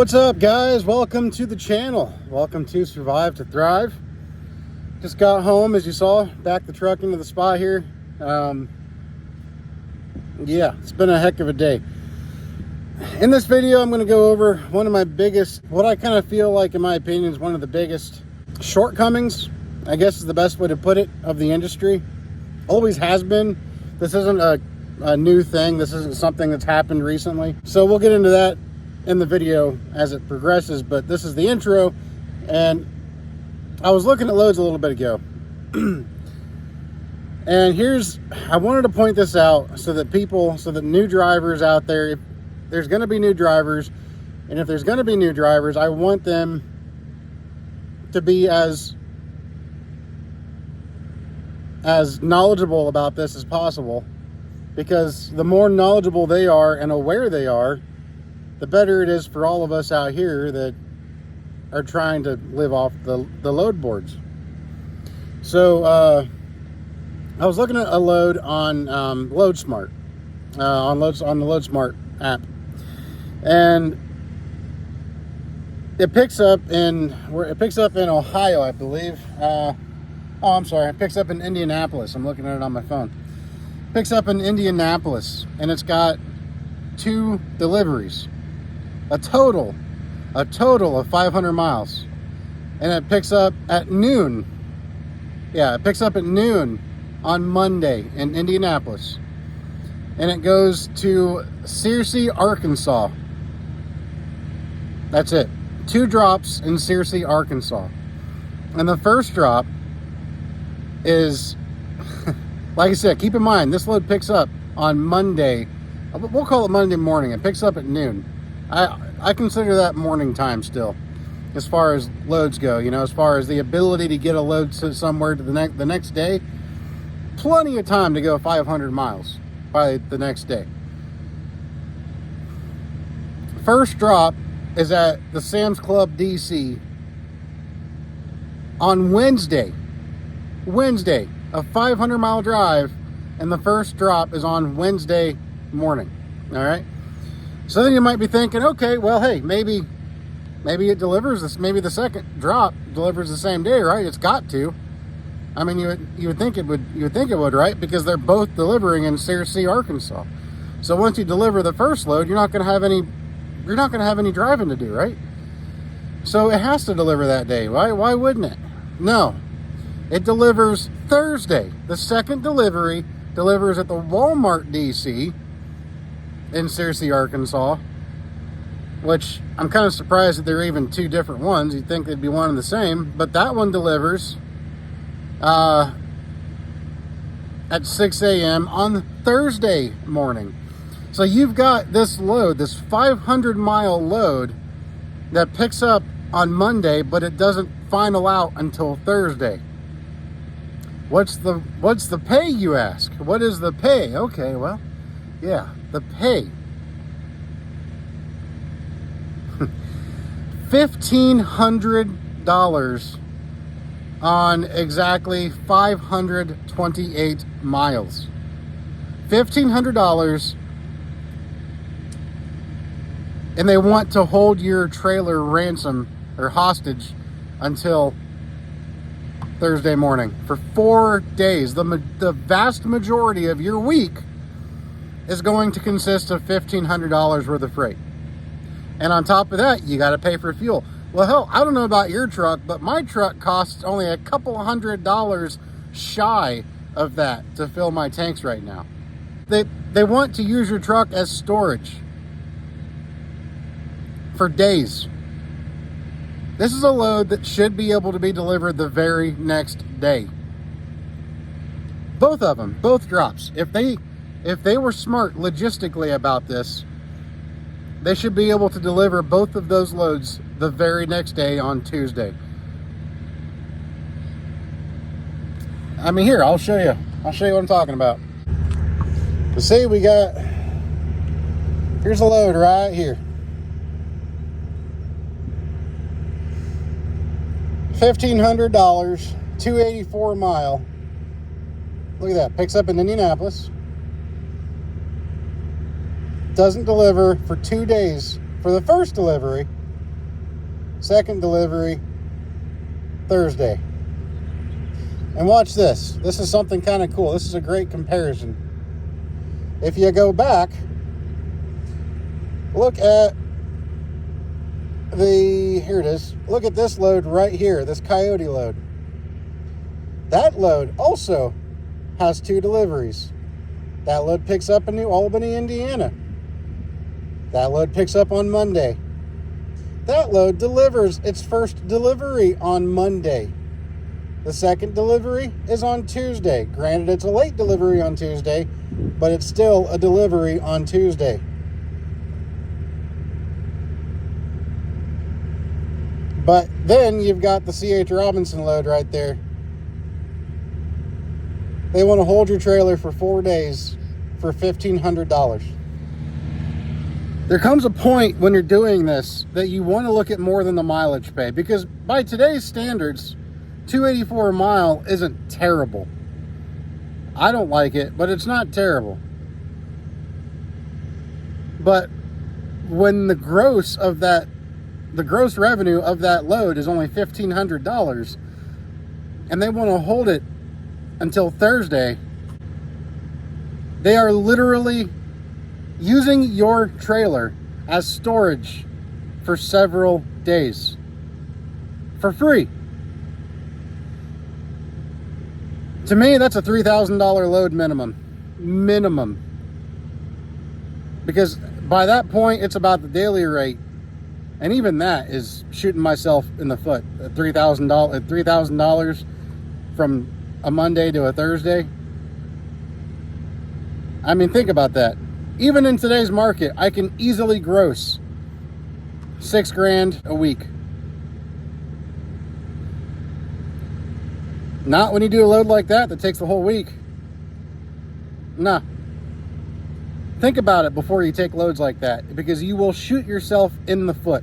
What's up, guys? Welcome to the channel. Welcome to Survive to Thrive. Just got home, as you saw, backed the truck into the spot here. Yeah, it's been a heck of a day. In this video, I'm going to go over one of my biggest, what I kind of feel like, in my opinion, is one of the biggest shortcomings, I guess is the best way to put it, of the industry. Always has been. This isn't a new thing. This isn't something that's happened recently. So we'll get into that in the video as it progresses, but this is the intro. And I was looking at loads a little bit ago. And I wanted to point this out so that new drivers out there, if there's going to be new drivers, and if there's going to be new drivers, I want them to be as knowledgeable about this as possible, because the more knowledgeable they are and aware they are, the better it is for all of us out here that are trying to live off the load boards. So I was looking at a load on LoadSmart, on the LoadSmart app, and it picks up in Ohio, I believe. I'm sorry, it picks up in Indianapolis. I'm looking at it on my phone. It picks up in Indianapolis, and it's got 2 deliveries, a total of 500 miles, and it picks up at noon. Yeah, it picks up at noon on Monday in Indianapolis, and it goes to Searcy, Arkansas. That's it. 2 drops in Searcy, Arkansas. And the first drop is, like I said, keep in mind, this load picks up on Monday. We'll call it Monday morning. It picks up at noon. I consider that morning time still, as far as loads go. You know, as far as the ability to get a load to somewhere to the next day, plenty of time to go 500 miles by the next day. First drop is at the Sam's Club DC on Wednesday, a 500-mile drive, and the first drop is on Wednesday morning. All right. So then you might be thinking, okay, well, hey, maybe it delivers this. Maybe the second drop delivers the same day, right? It's got to. I mean, you would think it would. You would think it would, right? Because they're both delivering in Searcy, Arkansas. So once you deliver the first load, you're not going to have any driving to do, right? So it has to deliver that day. Why wouldn't it? No, it delivers Thursday. The second delivery delivers at the Walmart DC in Searcy, Arkansas, which I'm kind of surprised that there are even 2 different ones. You'd think they'd be one and the same, but that one delivers at 6 a.m. on Thursday morning. So you've got this load, this 500-mile load that picks up on Monday, but it doesn't final out until Thursday. What's the pay, you ask? What is the pay? Okay, well, yeah, the pay. $1,500 on exactly 528 miles. $1,500, and they want to hold your trailer ransom or hostage until Thursday morning for 4 days. The vast majority of your week is going to consist of $1,500 worth of freight. And on top of that, you got to pay for fuel. Well, hell, I don't know about your truck, but my truck costs only a couple $100 shy of that to fill my tanks right now. They want to use your truck as storage for days. This is a load that should be able to be delivered the very next day. Both of them, both drops. If they were smart logistically about this, they should be able to deliver both of those loads the very next day on Tuesday. I mean, here, I'll show you what I'm talking about. So see, here's a load right here. $1,500, 284 a mile. Look at that, picks up in Indianapolis. Doesn't deliver for 2 days for the first delivery, second delivery Thursday. And watch this. This is something kind of cool. This is a great comparison. If you go back, look at here it is. Look at this load right here, this Coyote load. That load also has 2 deliveries. That load picks up in New Albany, Indiana. That load picks up on Monday. That load delivers its first delivery on Monday. The second delivery is on Tuesday. Granted, it's a late delivery on Tuesday, but it's still a delivery on Tuesday. But then you've got the C.H. Robinson load right there. They want to hold your trailer for 4 days for $1,500. There comes a point when you're doing this that you want to look at more than the mileage pay, because by today's standards, $2.84 a mile isn't terrible. I don't like it, but it's not terrible. But when the gross revenue of that load is only $1,500, and they want to hold it until Thursday, they are literally using your trailer as storage for several days for free. To me, that's a $3,000 load minimum. Because by that point, it's about the daily rate. And even that is shooting myself in the foot. $3,000 from a Monday to a Thursday. I mean, think about that. Even in today's market, I can easily gross $6,000 a week. Not when you do a load like that takes the whole week. Nah. Think about it before you take loads like that, because you will shoot yourself in the foot.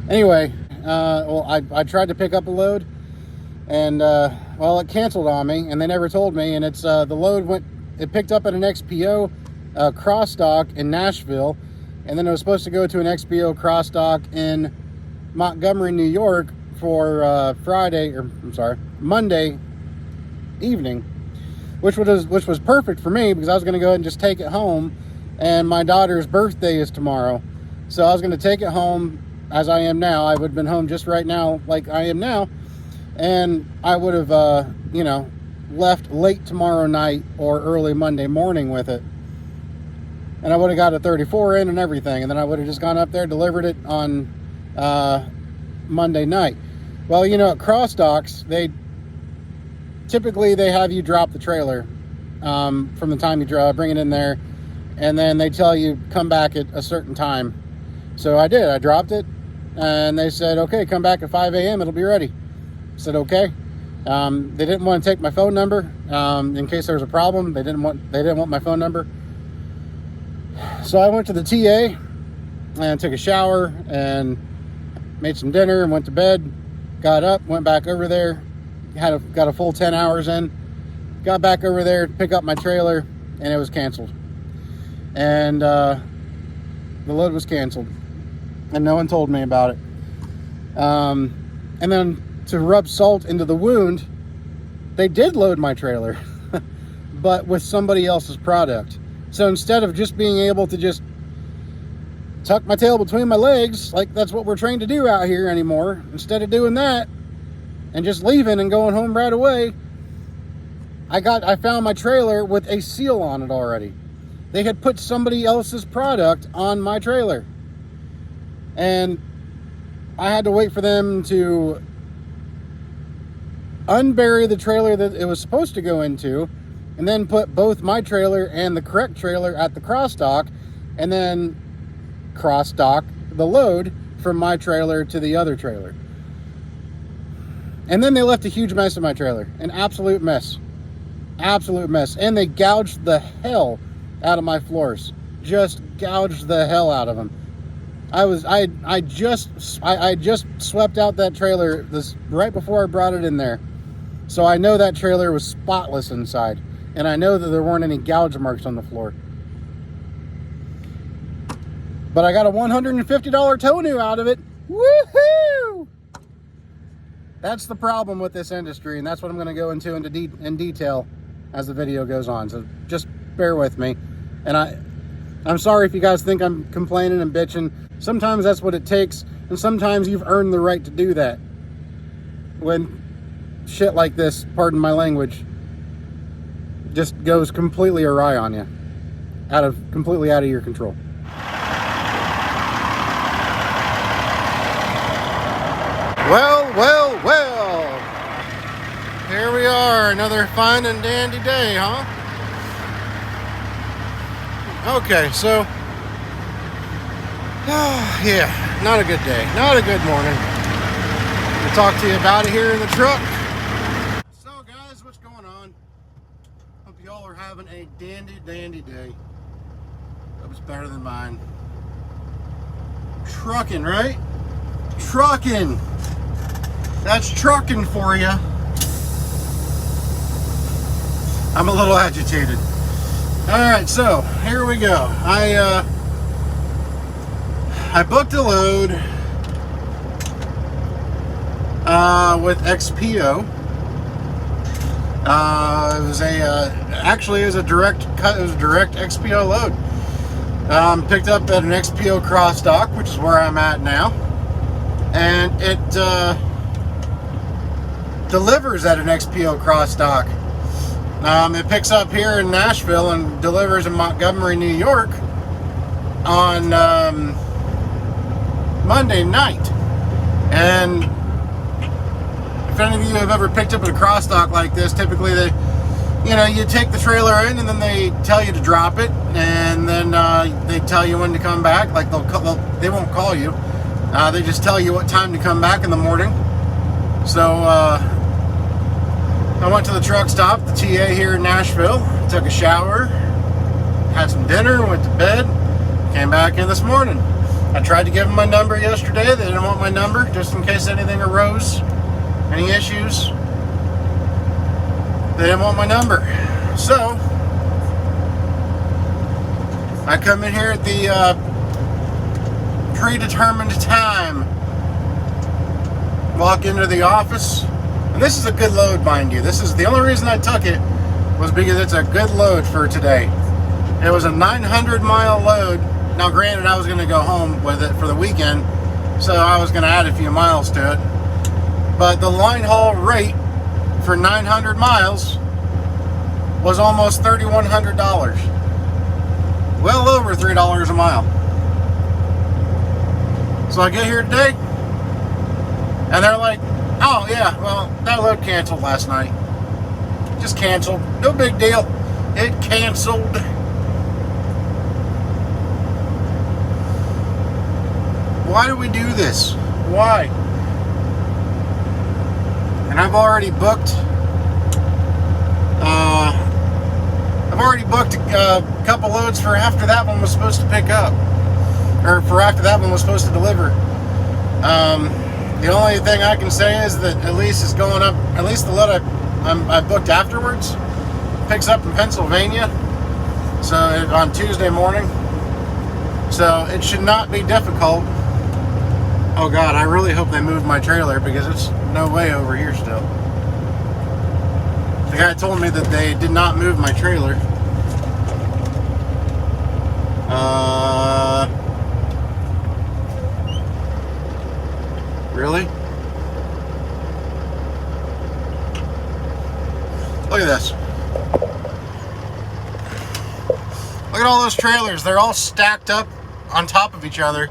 Anyway, I tried to pick up a load, and it canceled on me, and they never told me. And it's the load it picked up at an XPO cross dock in Nashville, and then it was supposed to go to an XPO cross dock in Montgomery, New York for Monday evening, which was perfect for me, because I was going to go ahead and just take it home, and my daughter's birthday is tomorrow, so I was going to take it home as I am now. I would have been home just right now like I am now, and I would have left late tomorrow night or early Monday morning with it, and I would have got a 34 in and everything, and then I would have just gone up there, delivered it on Monday night. Well, at cross docks, typically they have you drop the trailer from the time you bring it in there, and then they tell you come back at a certain time. So I did. I dropped it, and they said, okay, come back at 5 a.m. It'll be ready. I said, okay. They didn't want to take my phone number in case there was a problem. They didn't want my phone number. So I went to the TA and took a shower and made some dinner and went to bed. Got up, went back over there, got a full 10 hours in, got back over there to pick up my trailer, and it was canceled. And the load was canceled, and no one told me about it. And then to rub salt into the wound, they did load my trailer, but with somebody else's product. So instead of just being able to just tuck my tail between my legs, like that's what we're trained to do out here anymore, instead of doing that and just leaving and going home right away, I found my trailer with a seal on it already. They had put somebody else's product on my trailer, and I had to wait for them to unbury the trailer that it was supposed to go into, and then put both my trailer and the correct trailer at the cross dock, and then cross dock the load from my trailer to the other trailer. And then they left a huge mess in my trailer, an absolute mess, and they gouged the hell out of my floors, just gouged the hell out of them. I just swept out that trailer right before I brought it in there, so I know that trailer was spotless inside, and I know that there weren't any gouge marks on the floor. But I got a $150 tow new out of it. Woohoo! That's the problem with this industry, and that's what I'm going to go into in detail as the video goes on. So just bear with me. And I'm sorry if you guys think I'm complaining and bitching. Sometimes that's what it takes, and sometimes you've earned the right to do that. When shit like this, pardon my language, just goes completely awry on you, completely out of your control. Well. Here we are, another fine and dandy day, huh? Okay, so, yeah, not a good day, not a good morning. I'll talk to you about it here in the truck. So guys, what's going on? Hope y'all are having a dandy day. Hope it's better than mine. Trucking, right? Trucking. That's trucking for you. I'm a little agitated. All right, so here we go. I booked a load with XPO. It was a direct XPO load. Picked up at an XPO cross dock, which is where I'm at now, and it delivers at an XPO cross dock. It picks up here in Nashville and delivers in Montgomery, New York on Monday night. And if any of you have ever picked up at a cross dock like this, typically you take the trailer in and then they tell you to drop it, and then they tell you when to come back. Like they won't call you. They just tell you what time to come back in the morning. So I went to the truck stop, the TA here in Nashville, took a shower, had some dinner, went to bed, came back in this morning. I tried to give them my number yesterday. They didn't want my number, just in case anything arose, any issues. They didn't want my number. So I come in here at the predetermined time, walk into the office. And this is a good load, mind you. This is the only reason I took it was because it's a good load for today. It was a 900-mile load. Now, granted, I was going to go home with it for the weekend, so I was going to add a few miles to it. But the line haul rate for 900 miles was almost $3,100. Well over $3 a mile. So I get here today, and they're like, oh yeah, well, that load canceled last night. Just canceled. No big deal. It canceled. Why do we do this? Why? And I've already booked a couple loads for after that one was supposed to pick up. Or for after that one was supposed to deliver. The only thing I can say is that at least it's going up, at least the load I booked afterwards picks up in Pennsylvania, so on Tuesday morning. So it should not be difficult. Oh God, I really hope they moved my trailer because it's no way over here still. The guy told me that they did not move my trailer. Really? Look at this. Look at all those trailers. They're all stacked up on top of each other.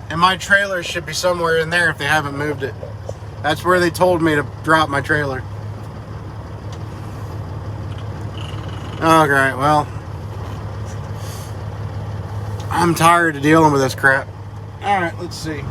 And my trailer should be somewhere in there if they haven't moved it. That's where they told me to drop my trailer. Okay, well, I'm tired of dealing with this crap. Alright, let's see.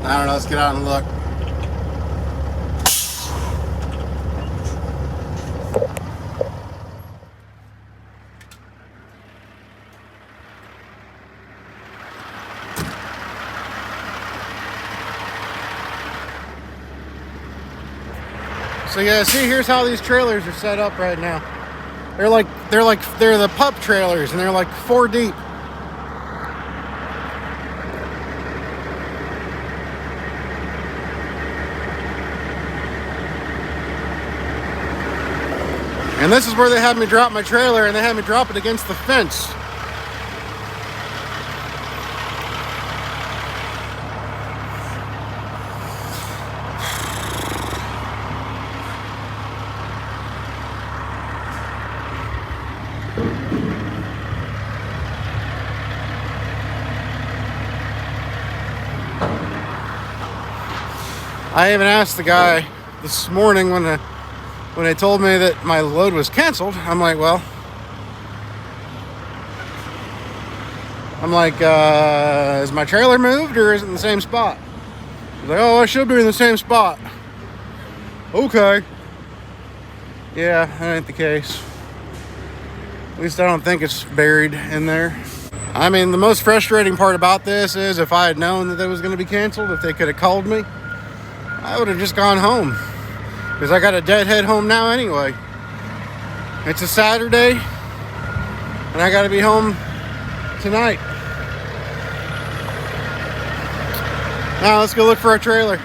I don't know, let's get out and look. So yeah, see, here's how these trailers are set up right now. They're the pup trailers, and they're like 4 deep. And this is where they had me drop my trailer, and they had me drop it against the fence. I even asked the guy this morning when they told me that my load was canceled. I'm like, is my trailer moved or is it in the same spot? He's like, oh, I should be in the same spot. Okay. Yeah, that ain't the case. At least I don't think it's buried in there. I mean, the most frustrating part about this is if I had known that it was going to be canceled, if they could have called me, I would have just gone home. Because I got a deadhead home now anyway. It's a Saturday, and I got to be home tonight. Now let's go look for our trailer.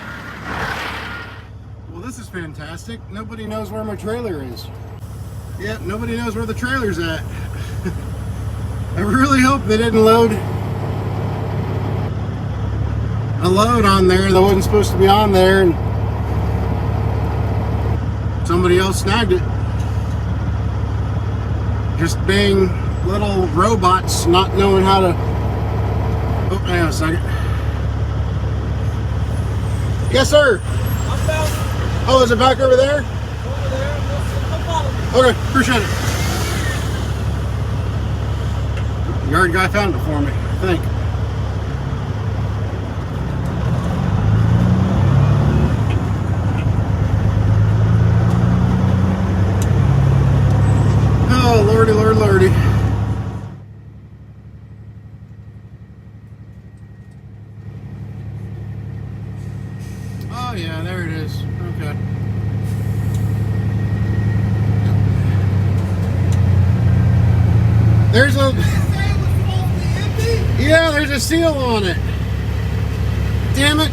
Well, this is fantastic. Nobody knows where my trailer is. Yeah, nobody knows where the trailer's at. I really hope they didn't load a load on there that wasn't supposed to be on there, and somebody else snagged it. Just being little robots, not knowing how to... Oh, hang on a second. Yes, sir. Oh, is it back over there? Over there. No problem. Okay, appreciate it. The yard guy found it for me, I think. Oh, lordy, lord, lordy. Oh, yeah, there it is. Okay. There's a... Yeah, there's a seal on it. Damn it.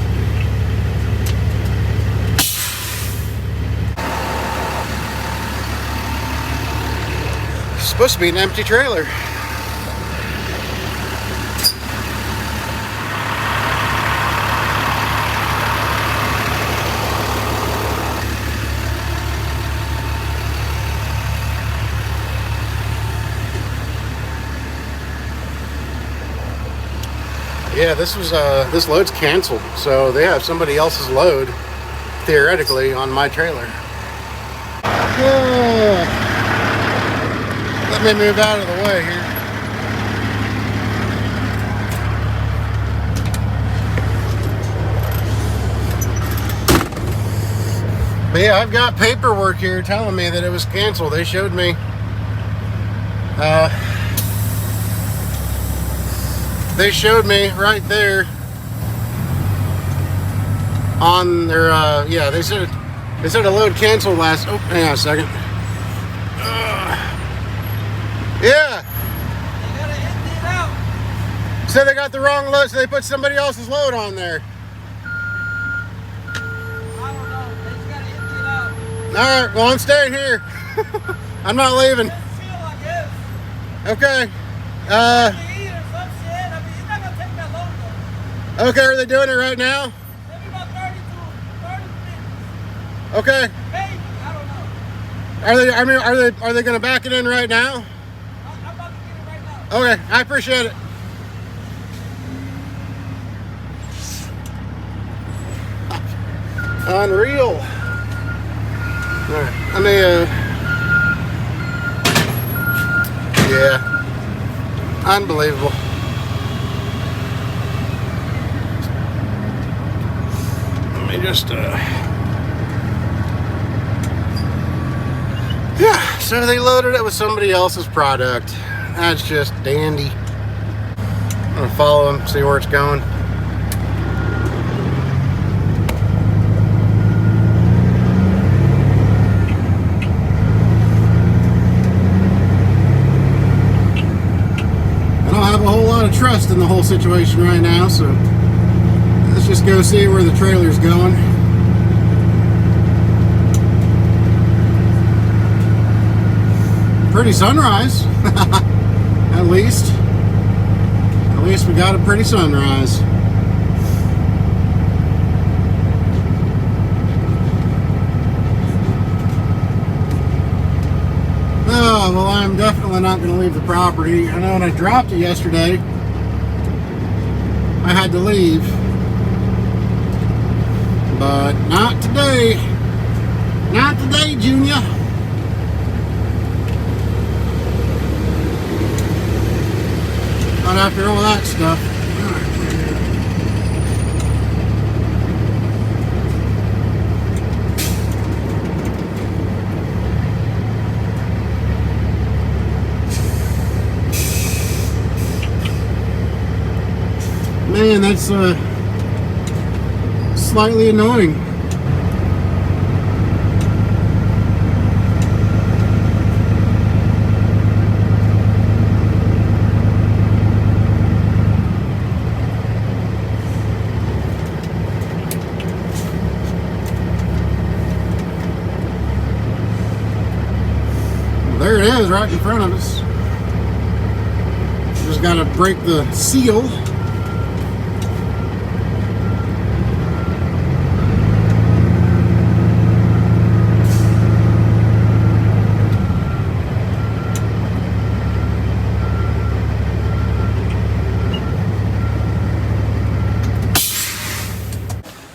It's supposed to be an empty trailer. Yeah, this load's canceled, so they have somebody else's load theoretically on my trailer. Let me move out of the way here. But yeah, I've got paperwork here telling me that it was canceled. They showed me right there on their yeah, they said a load canceled last. Oh, hang on a second. Yeah. They gotta empty it out. So they got the wrong load, so they put somebody else's load on there. I don't know. They just gotta empty it out. All right, well, I'm staying here. I'm not leaving. That's a seal, I guess. Okay. Okay, are they doing it right now? Maybe about 30 minutes. Okay. Maybe, I don't know. Are they gonna back it in right now? I'm about to get it right now. Okay, I appreciate it. Unreal. Alright, let me yeah. Unbelievable. Just yeah, so they loaded it with somebody else's product. That's just dandy. I'm gonna follow them, see where it's going. situation right now, so let's just go see where the trailer's going. Pretty sunrise. At least we got a pretty sunrise. Oh, well, I'm definitely not going to leave the property. I know when I dropped it yesterday, I had to leave. But not today. Not today, Junior. Not after all that stuff. Man, that's slightly annoying. Well, there it is, right in front of us. Just got to break the seal.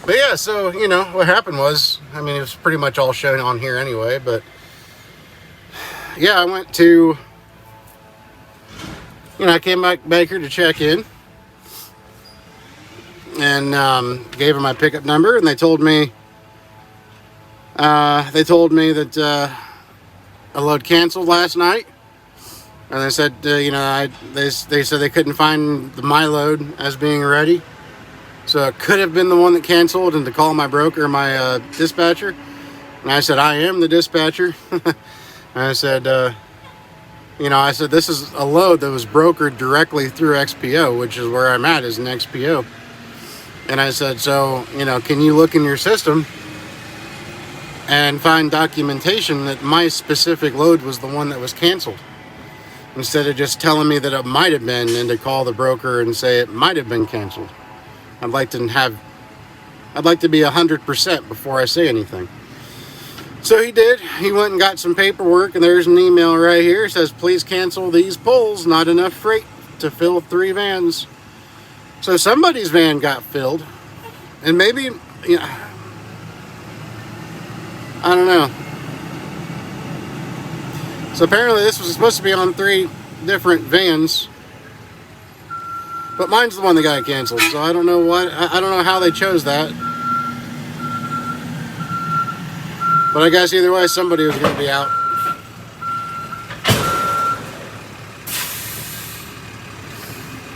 But yeah, so, you know, what happened was, I mean, it was pretty much all shown on here anyway, but yeah, I went to, you know, I came back here to check in and gave them my pickup number, and they told me that a load canceled last night, and they said, you know, they said they couldn't find my load as being ready. So it could have been the one that canceled, and to call my broker, my dispatcher. And I said, I am the dispatcher. And I said, you know, I said, this is a load that was brokered directly through XPO, which is where I'm at, is an XPO. And I said, so, you know, can you look in your system and find documentation that my specific load was the one that was canceled? Instead of just telling me that it might have been, and to call the broker and say it might have been canceled. I'd like to be 100% before I say anything. So he did. He went and got some paperwork, and there's an email right here. It says, please cancel these pulls. Not enough freight to fill 3 vans. So somebody's van got filled. And maybe, you know, I don't know. So apparently this was supposed to be on 3 different vans. But mine's the one that got canceled, so I don't know I don't know how they chose that. But I guess either way, somebody was going to be out.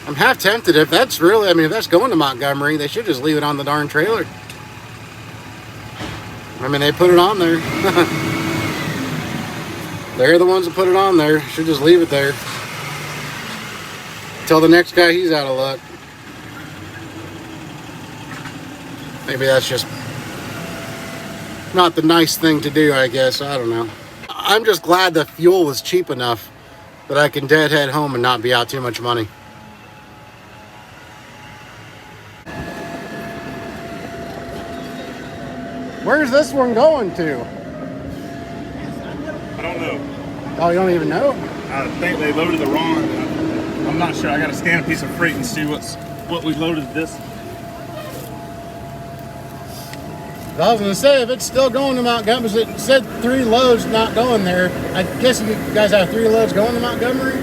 I'm half tempted. If that's really, I mean, if that's going to Montgomery, they should just leave it on the darn trailer. I mean, they put it on there. They're the ones that put it on there. Should just leave it there. Tell the next guy he's out of luck. Maybe that's just not the nice thing to do, I guess. I don't know. I'm just glad the fuel was cheap enough that I can deadhead home and not be out too much money. Where's this one going to? I don't know. Oh, you don't even know? I think they loaded the wrong. I'm not sure. I got to scan a piece of freight and see what we loaded this. I was going to say, if it's still going to Montgomery, it said 3 loads not going there. I guess you guys have 3 loads going to Montgomery?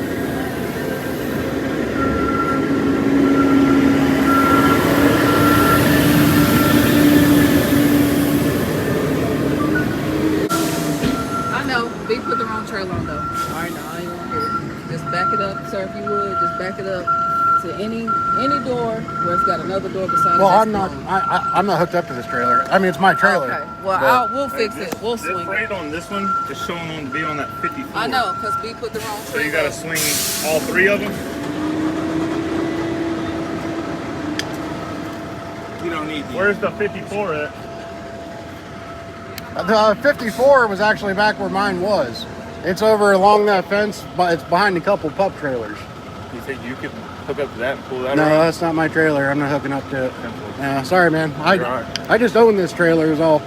I know. Big put the wrong trailer on though. Alright, no, I ain't gonna hear it. Just back it up, sir, if you would. Just back it up to any door where it's got another door beside it. Well, I'm not hooked up to this trailer. I mean, it's my trailer. Okay. Well, we'll fix it. We'll swing This it. freight on this one is showing on to be on that 54. I know, because B put the wrong So trailer. you got to swing all 3 of them? don't need these. Where's the 54 at? The 54 was actually back where mine was. It's over along that fence, but it's behind a couple pup trailers. You think you could hook up to that and pull that No, around? that's not my trailer. I'm not hooking up to it. Yeah, sorry, man. You're all right. I just own this trailer is all.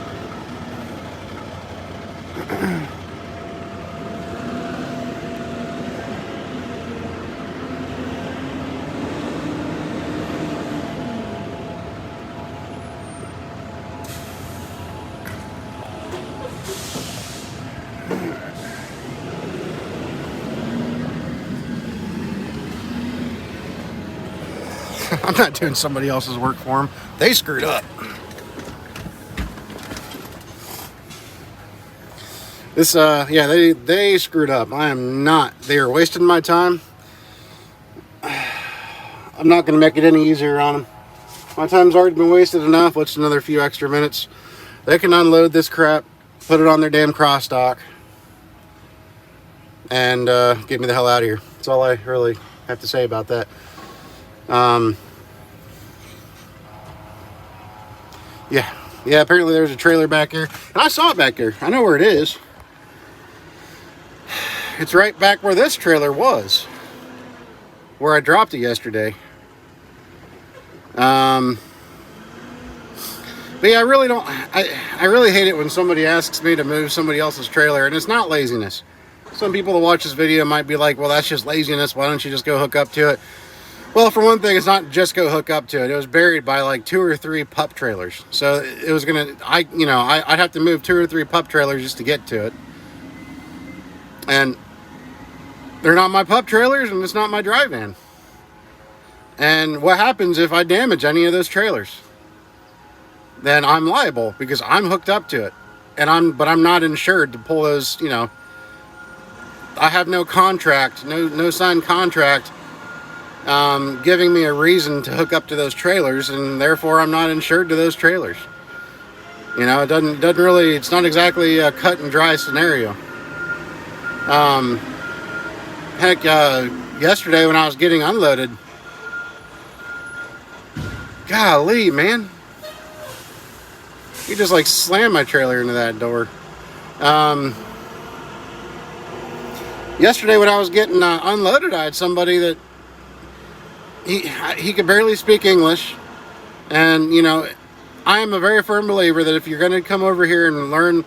I'm not doing somebody else's work for them. They screwed up. This, yeah, they screwed up. I am not. They are wasting my time. I'm not going to make it any easier on them. My time's already been wasted enough. What's another few extra minutes? They can unload this crap, put it on their damn cross dock, and get me the hell out of here. That's all I really have to say about that. Yeah, apparently there's a trailer back here. And I saw it back there. I know where it is. It's right back where this trailer was. Where I dropped it yesterday. But yeah, I really don't... I really hate it when somebody asks me to move somebody else's trailer. And it's not laziness. Some people that watch this video might be like, well, that's just laziness. Why don't you just go hook up to it? Well, for one thing, it's not just go hook up to it. It was buried by like 2 or 3 pup trailers. So it was gonna, I'd have to move 2 or 3 pup trailers just to get to it. And they're not my pup trailers, and it's not my dry van. And what happens if I damage any of those trailers? Then I'm liable because I'm hooked up to it, but I'm not insured to pull those. I have no contract, no signed contract. Giving me a reason to hook up to those trailers, and therefore I'm not insured to those trailers. It doesn't really, it's not exactly a cut and dry scenario. Heck, yesterday when I was getting unloaded, golly, man, he just like slammed my trailer into that door. Yesterday when I was getting unloaded, I had somebody that he could barely speak English, and I am a very firm believer that if you're going to come over here and learn,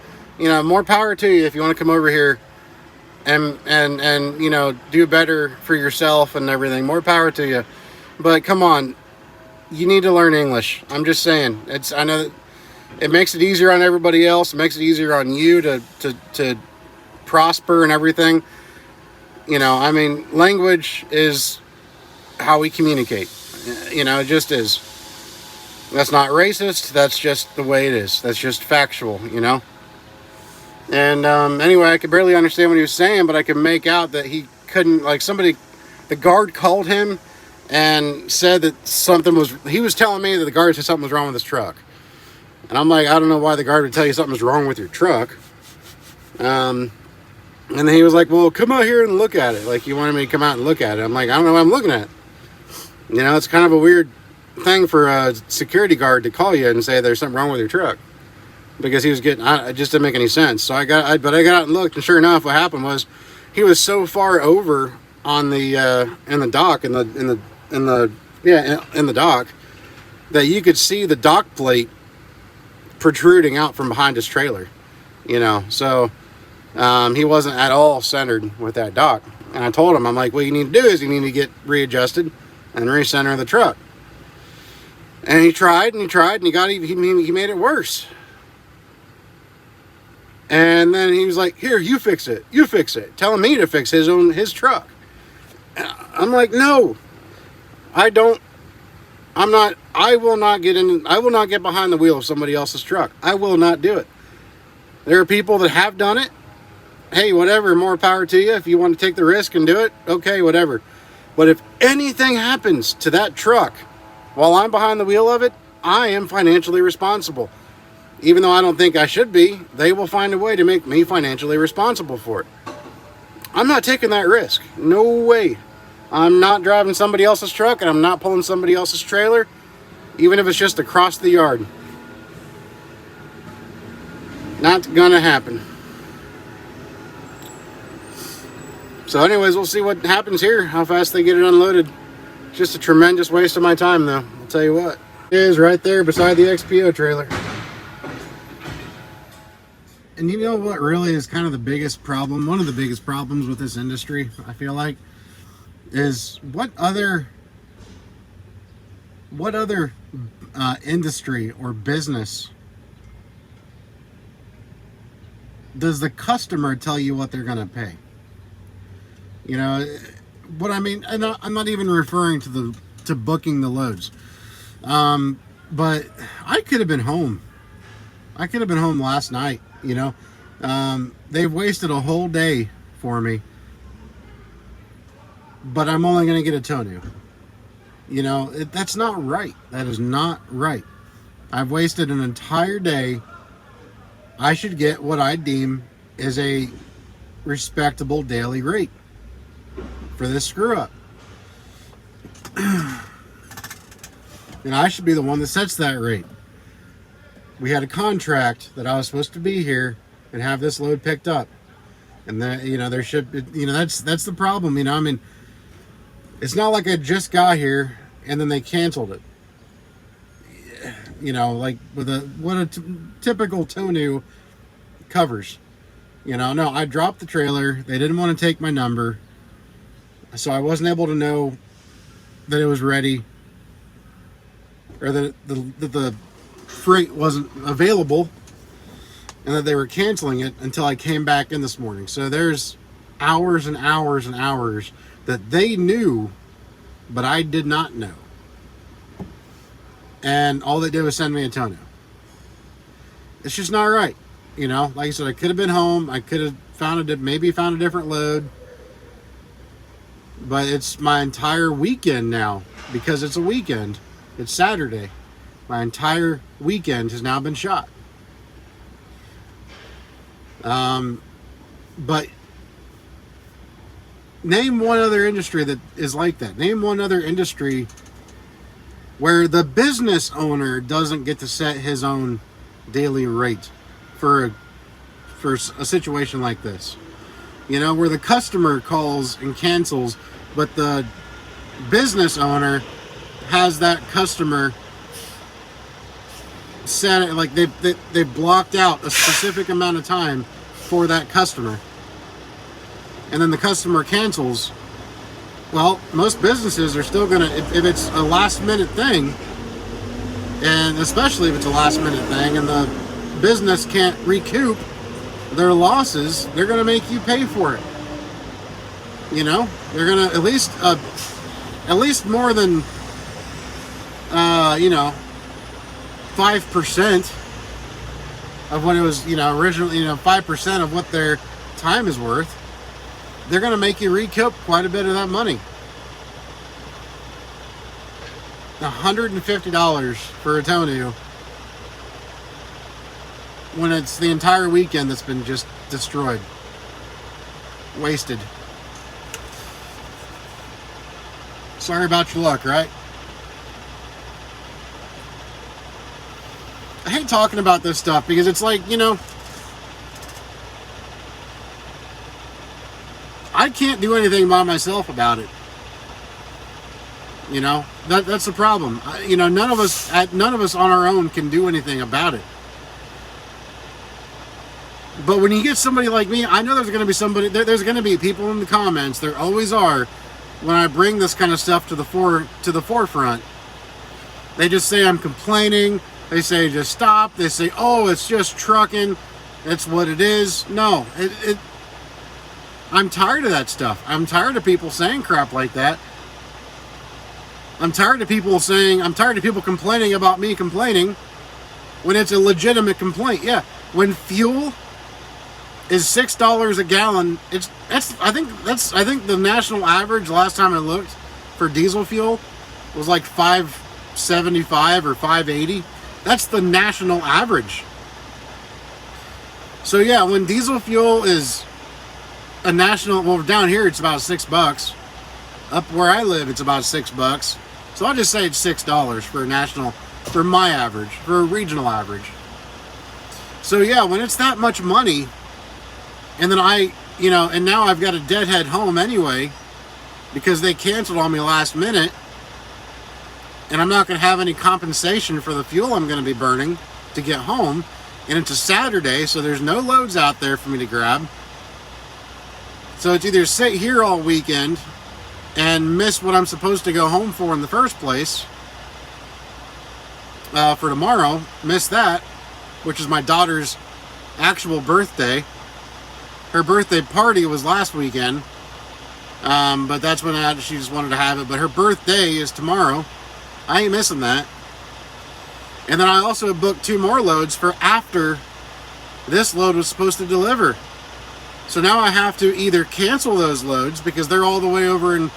more power to you if you want to come over here and do better for yourself and everything. More power to you, but come on, you need to learn English. I'm just saying. I know that it makes it easier on everybody else. It makes it easier on you to prosper and everything. Language is how we communicate. It just is. That's not racist. That's just the way it is. That's just factual, And anyway, I could barely understand what he was saying, but I could make out that he couldn't, the guard called him and said that he was telling me that the guard said something was wrong with his truck. And I'm like, I don't know why the guard would tell you something's wrong with your truck. And then he was like, well, come out here and look at it. Like, he wanted me to come out and look at it. I'm like, I don't know what I'm looking at. It's kind of a weird thing for a security guard to call you and say there's something wrong with your truck. Because he was it just didn't make any sense. So I got out and looked, and sure enough, what happened was he was so far over on the in the dock in the dock that you could see the dock plate protruding out from behind his trailer. So he wasn't at all centered with that dock. And I told him, I'm like, what you need to do is you need to get readjusted and recenter the truck. And he tried and he he made it worse. And then he was like, here, you fix it, telling me to fix his truck. I'm like, no, I will not get behind the wheel of somebody else's truck. I will not do it. There are people that have done it. Hey, whatever, more power to you. If you want to take the risk and do it, okay, whatever. But if anything happens to that truck while I'm behind the wheel of it, I am financially responsible. Even though I don't think I should be, they will find a way to make me financially responsible for it. I'm not taking that risk. No way. I'm not driving somebody else's truck, and I'm not pulling somebody else's trailer. even if it's just across the yard. Not gonna happen. So anyways, we'll see what happens here, how fast they get it unloaded. Just a tremendous waste of my time, though. I'll tell you what. It is right there beside the XPO trailer. And you know what really is kind of the biggest problem, one of the biggest problems with this industry, I feel like, is what other industry or business does the customer tell you what they're going to pay? You know, what I mean, and I'm not even referring to booking the loads. But I could have been home. I could have been home last night, you know. They've wasted a whole day for me. But I'm only going to get a tow new. You know, that's not right. That is not right. I've wasted an entire day. I should get what I deem is a respectable daily rate for this screw up. And I should be the one that sets that rate. We had a contract that I was supposed to be here and have this load picked up. And that, you know, there should, you know, that's the problem. You know, I mean, it's not like I just got here and then they canceled it. You know, like with what a typical tow new covers. You know, no, I dropped the trailer. They didn't want to take my number. So I wasn't able to know that it was ready, or that the freight wasn't available, and that they were canceling it until I came back in this morning. So there's hours and hours and hours that they knew, but I did not know. And all they did was send me a tow new. It's just not right. You know, like I said, I could have been home. I could have maybe found a different load. But it's my entire weekend now, because it's a weekend. It's Saturday. My entire weekend has now been shot. But name one other industry that is like that. Name one other industry where the business owner doesn't get to set his own daily rate for a situation like this. You know, where the customer calls and cancels, but the business owner has that customer set it, like they've blocked out a specific amount of time for that customer. And then the customer cancels. Well, most businesses are still gonna, if it's a last minute thing, and especially if it's a last minute thing and the business can't recoup their losses, they're gonna make you pay for it. You know, they're gonna at least more than 5% of what it was, originally, 5% of what their time is worth. They're gonna make you recoup quite a bit of that money. $150 for a tow new when it's the entire weekend that's been just destroyed, wasted. Sorry about your luck, right? I hate talking about this stuff because it's like, I can't do anything by myself about it. That's the problem. None of us on our own can do anything about it. But when you get somebody like me, I know there's going to be somebody, there's going to be people in the comments, there always are, when I bring this kind of stuff to the forefront. They just say I'm complaining. They say just stop. They say, oh, it's just trucking. That's what it is. No, I'm tired of that stuff. I'm tired of people saying crap like that. I'm tired of people complaining about me complaining when it's a legitimate complaint. Yeah, when fuel is $6 a gallon, I think the national average last time I looked for diesel fuel was like $5.75 or $5.80. That's the national average. So yeah, when diesel fuel is a national, well, down here it's about $6. Up where I live, it's about $6. So I'll just say it's $6 for a national for my average, for a regional average. So yeah, when it's that much money, and then and now I've got a deadhead home anyway, because they canceled on me last minute, and I'm not going to have any compensation for the fuel I'm going to be burning to get home, and it's a Saturday, so there's no loads out there for me to grab. So it's either sit here all weekend and miss what I'm supposed to go home for in the first place, for tomorrow, miss that, which is my daughter's actual birthday. Her birthday party was last weekend, but that's when she just wanted to have it. But her birthday is tomorrow. I ain't missing that. And then I also booked 2 more loads for after this load was supposed to deliver. So now I have to either cancel those loads because they're all the way over in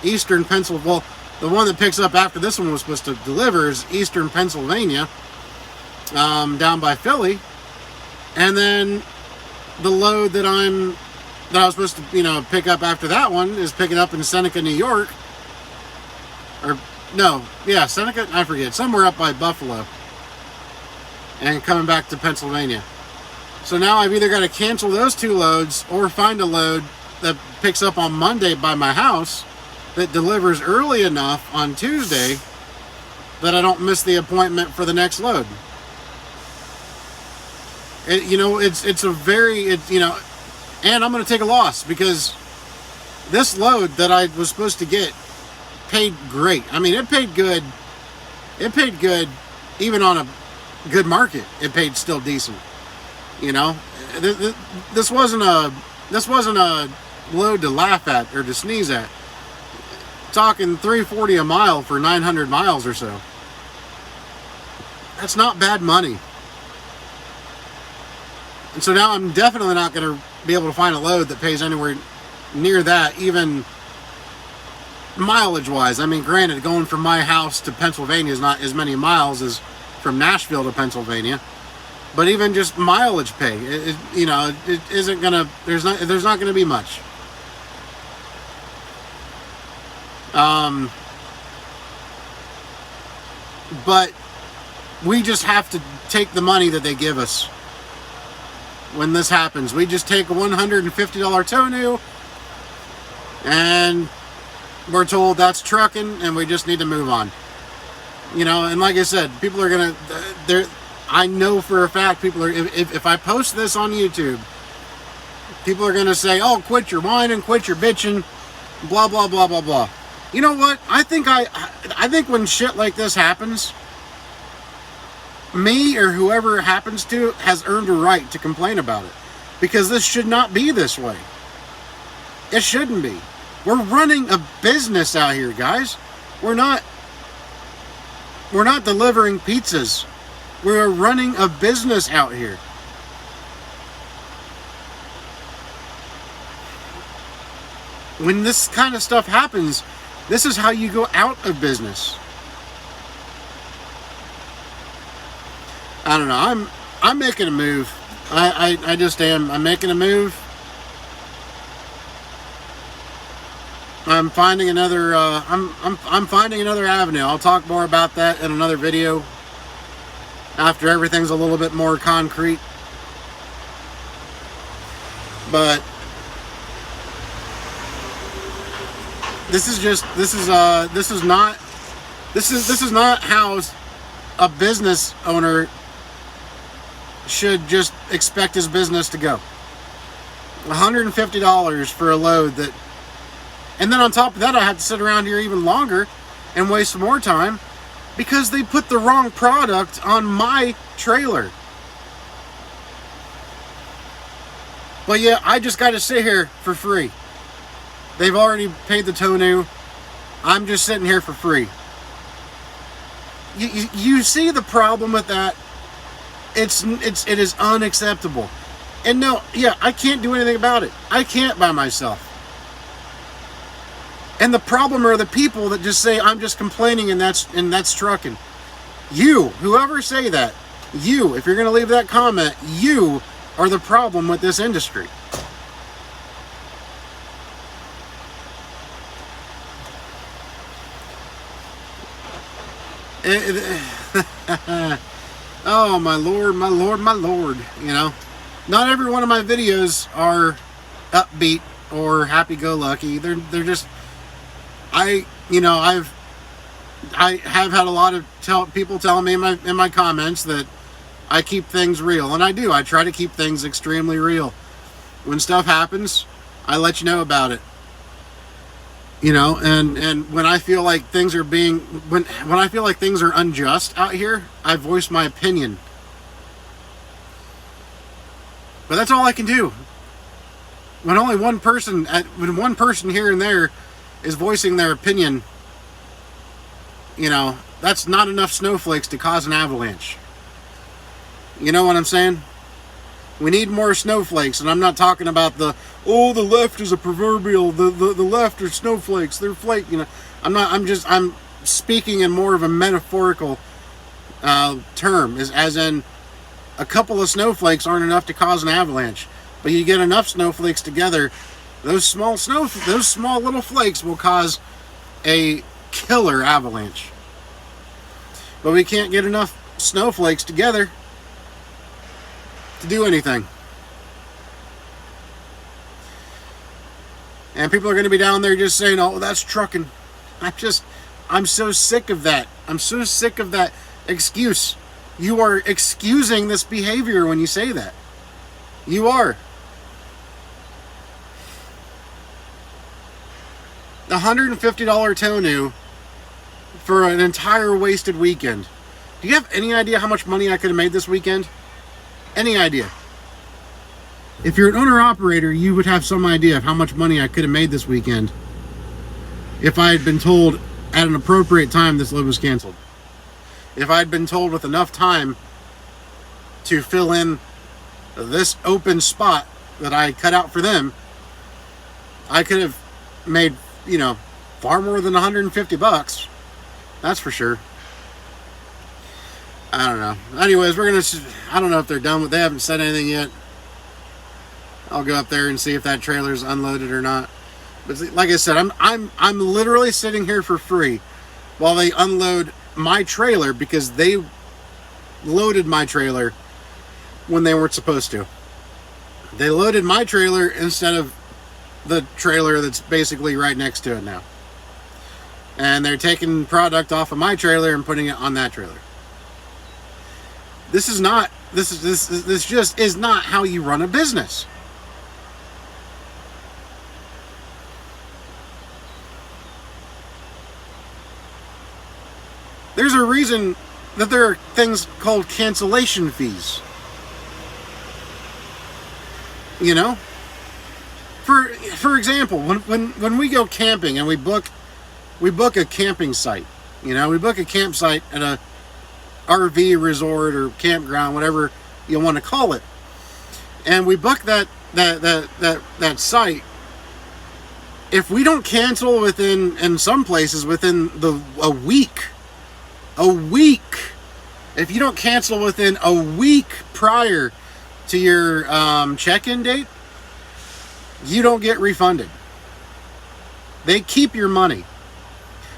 eastern Pennsylvania. Well, the one that picks up after this one was supposed to deliver is eastern Pennsylvania, down by Philly. And then the load that I was supposed to, pick up after that one is picking up in Seneca, New York. Or, no, yeah, Seneca, I forget, somewhere up by Buffalo. And coming back to Pennsylvania. So now I've either got to cancel those 2 loads or find a load that picks up on Monday by my house that delivers early enough on Tuesday that I don't miss the appointment for the next load. And I'm going to take a loss because this load that I was supposed to get paid great. I mean, it paid good. It paid good even on a good market. It paid still decent. This wasn't a load to laugh at or to sneeze at. Talking $340 a mile for 900 miles or so. That's not bad money. And so now I'm definitely not going to be able to find a load that pays anywhere near that, even mileage wise. I mean, granted, going from my house to Pennsylvania is not as many miles as from Nashville to Pennsylvania. But even just mileage pay, it isn't gonna. There's not gonna be much. But we just have to take the money that they give us when this happens. We just take a $150 tow new, and we're told that's trucking, and we just need to move on. And like I said, people are gonna. I know for a fact people are, if I post this on YouTube, people are going to say, oh, quit your whining, quit your bitching, blah, blah, blah, blah, blah. You know what? I think when shit like this happens, me or whoever it happens to has earned a right to complain about it. Because this should not be this way. It shouldn't be. We're running a business out here, guys. We're not delivering pizzas. We're running a business out here. When this kind of stuff happens, this is how you go out of business. I don't know. I'm making a move. I just am. I'm making a move. I'm finding another. I'm finding another avenue. I'll talk more about that in another video. After everything's a little bit more concrete. But this is not how a business owner should just expect his business to go. $150 for a load that, and then on top of that I have to sit around here even longer and waste more time because they put the wrong product on my trailer. But yeah, I just got to sit here for free. They've already paid the tow new. I'm just sitting here for free. You see the problem with that? It is unacceptable. And no, yeah, I can't do anything about it. I can't by myself. And the problem are the people that just say, I'm just complaining and that's trucking. You, whoever say that, you, if you're going to leave that comment, you are the problem with this industry. Oh, my Lord, my Lord, my Lord. You know, not every one of my videos are upbeat or happy-go-lucky. They're just, I have had a lot of people telling me in my comments that I keep things real, and I do. I try to keep things extremely real. When stuff happens, I let you know about it. You know, and when I feel like things are being, when I feel like things are unjust out here, I voice my opinion. But that's all I can do. When only one person here and there is voicing their opinion, you know, that's not enough snowflakes to cause an avalanche. You know what I'm saying? We need more snowflakes, and I'm not talking about the left is a proverbial, the left are snowflakes, they're flake, you know. I'm speaking in more of a metaphorical term, as in a couple of snowflakes aren't enough to cause an avalanche, but you get enough snowflakes together, those small little flakes will cause a killer avalanche. But we can't get enough snowflakes together to do anything. And people are going to be down there just saying, oh, that's trucking. I'm so sick of that. I'm so sick of that excuse. You are excusing this behavior when you say that. You are. The $150 tow new for an entire wasted weekend. Do you have any idea how much money I could have made this weekend? Any idea? If you're an owner-operator, you would have some idea of how much money I could have made this weekend if I had been told at an appropriate time this load was canceled. If I had been told with enough time to fill in this open spot that I cut out for them, I could have made, you know, far more than $150. That's for sure. I don't know. Anyways, I don't know if they're done with, they haven't said anything yet. I'll go up there and see if that trailer's unloaded or not. But like I said, I'm literally sitting here for free while they unload my trailer, because they loaded my trailer when they weren't supposed to. They loaded my trailer instead of the trailer that's basically right next to it now. And they're taking product off of my trailer and putting it on that trailer. This just is not how you run a business. There's a reason that there are things called cancellation fees. You know? For example, when we go camping and we book a camping site, you know, we book a campsite at a RV resort or campground, whatever you want to call it, and we book that site. If we don't cancel in some places within a week, if you don't cancel within a week prior to your check-in date, you don't get refunded. They keep your money.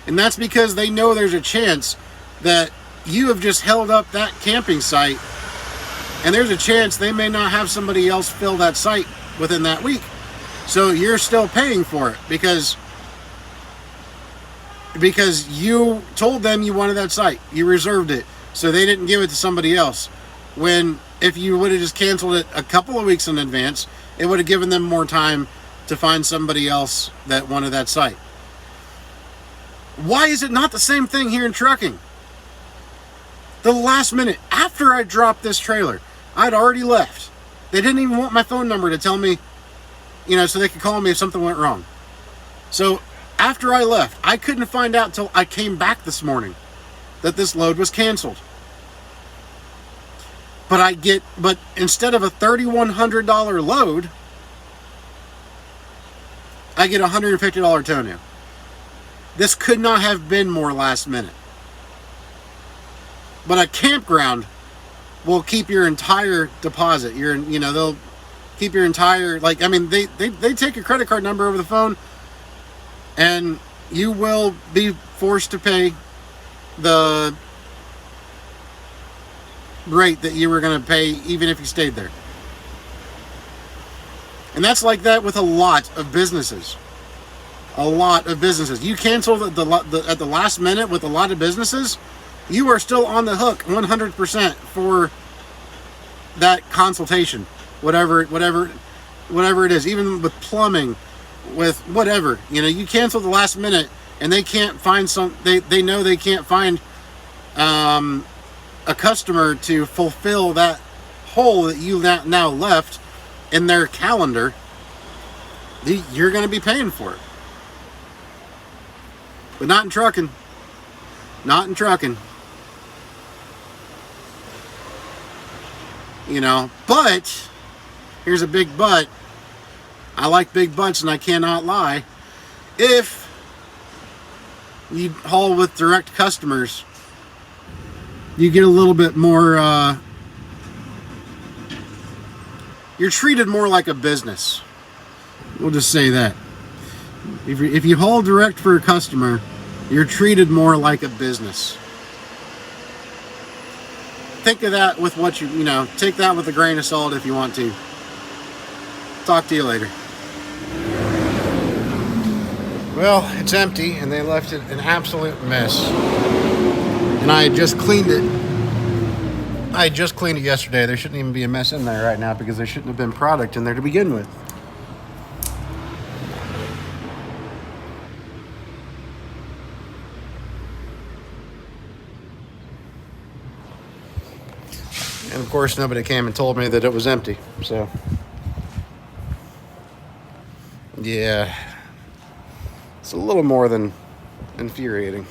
And that's because they know there's a chance that you have just held up that camping site, and there's a chance they may not have somebody else fill that site within that week. So you're still paying for it because you told them you wanted that site. You reserved it. So they didn't give it to somebody else. When if you would have just canceled it a couple of weeks in advance, it would have given them more time to find somebody else that wanted that site. Why is it not the same thing here in trucking? The last minute, after I dropped this trailer, I'd already left. They didn't even want my phone number to tell me, you know, so they could call me if something went wrong. So after I left, I couldn't find out till I came back this morning that this load was canceled. But instead of a $3,100 load, I get a $150 tow new. This could not have been more last minute. But a campground will keep your entire deposit. They'll keep your entire, they take your credit card number over the phone, and you will be forced to pay the rate that you were going to pay even if you stayed there. And that's like that with a lot of businesses. A lot of businesses. You cancel at the last minute with a lot of businesses, you are still on the hook 100% for that consultation. Whatever it is. Even with plumbing, with whatever. You know, you cancel the last minute and they can't find they know they can't find a customer to fulfill that hole that you now left in their calendar. You're going to be paying for it. But not in trucking. Not in trucking. You know, but here's a big but. I like big butts and I cannot lie. If you haul with direct customers, you get a little bit more, you're treated more like a business. We'll just say that. If you haul direct for a customer, you're treated more like a business. Think of that with what you know, take that with a grain of salt if you want to. Talk to you later. Well, it's empty and they left it an absolute mess. And I had just cleaned it. I had just cleaned it yesterday. There shouldn't even be a mess in there right now because there shouldn't have been product in there to begin with. And of course, nobody came and told me that it was empty. So, yeah, it's a little more than infuriating.